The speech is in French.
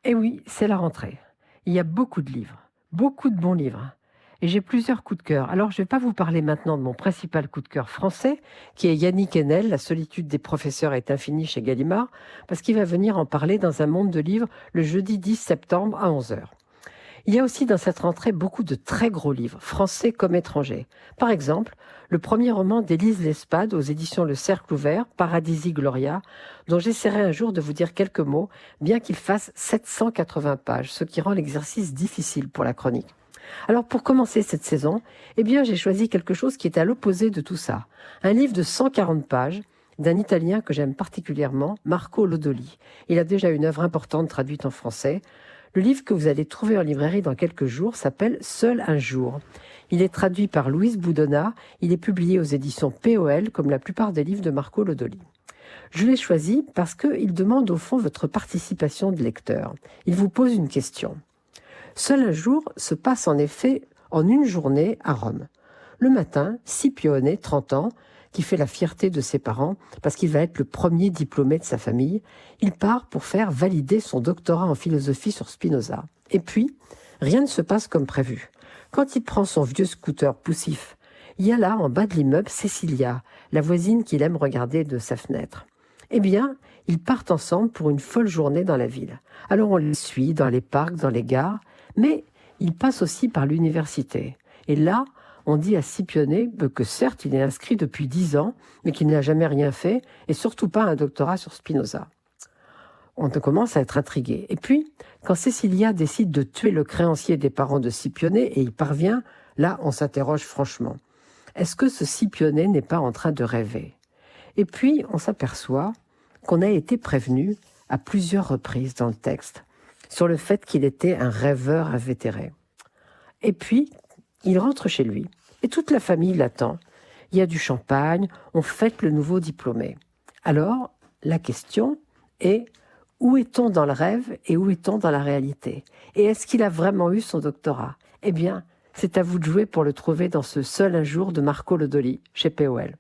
Et oui, c'est la rentrée. Il y a beaucoup de livres, beaucoup de bons livres. Et j'ai plusieurs coups de cœur. Alors, je ne vais pas vous parler maintenant de mon principal coup de cœur français, qui est Yannick Enel, La solitude des professeurs est infinie chez Gallimard, parce qu'il va venir en parler dans un monde de livres le jeudi 10 septembre à 11 heures. Il y a aussi dans cette rentrée beaucoup de très gros livres, français comme étrangers. Par exemple, le premier roman d'Élise Lespade aux éditions Le Cercle Ouvert, Paradisi Gloria, dont j'essaierai un jour de vous dire quelques mots, bien qu'il fasse 780 pages, ce qui rend l'exercice difficile pour la chronique. Alors pour commencer cette saison, j'ai choisi quelque chose qui est à l'opposé de tout ça. Un livre de 140 pages d'un Italien que j'aime particulièrement, Marco Lodoli. Il a déjà une œuvre importante traduite en français. Le livre que vous allez trouver en librairie dans quelques jours s'appelle « Seul un jour ». Il est traduit par Louise Boudonnat. Il est publié aux éditions POL, comme la plupart des livres de Marco Lodoli. Je l'ai choisi parce qu'il demande au fond votre participation de lecteur. Il vous pose une question. Seul un jour se passe en effet en une journée à Rome. Le matin, Scipione, 30 ans, qui fait la fierté de ses parents parce qu'il va être le premier diplômé de sa famille, il part pour faire valider son doctorat en philosophie sur Spinoza. Et puis, rien ne se passe comme prévu. Quand il prend son vieux scooter poussif, il y a là, en bas de l'immeuble, Cecilia, la voisine qu'il aime regarder de sa fenêtre. Ils partent ensemble pour une folle journée dans la ville. Alors on les suit dans les parcs, dans les gares, mais ils passent aussi par l'université. Et là, on dit à Scipione que certes, il est inscrit depuis 10 ans, mais qu'il n'a jamais rien fait, et surtout pas un doctorat sur Spinoza. On commence à être intrigué. Et puis, quand Cecilia décide de tuer le créancier des parents de Scipione, et y parvient, là, on s'interroge franchement. Est-ce que ce Scipione n'est pas en train de rêver? Et puis, on s'aperçoit qu'on a été prévenu à plusieurs reprises dans le texte sur le fait qu'il était un rêveur invétéré. Et puis, il rentre chez lui, et toute la famille l'attend. Il y a du champagne, on fête le nouveau diplômé. Alors, la question est, où est-on dans le rêve et où est-on dans la réalité? Et est-ce qu'il a vraiment eu son doctorat? C'est à vous de jouer pour le trouver dans ce Seul un jour de Marco Lodoli, chez POL.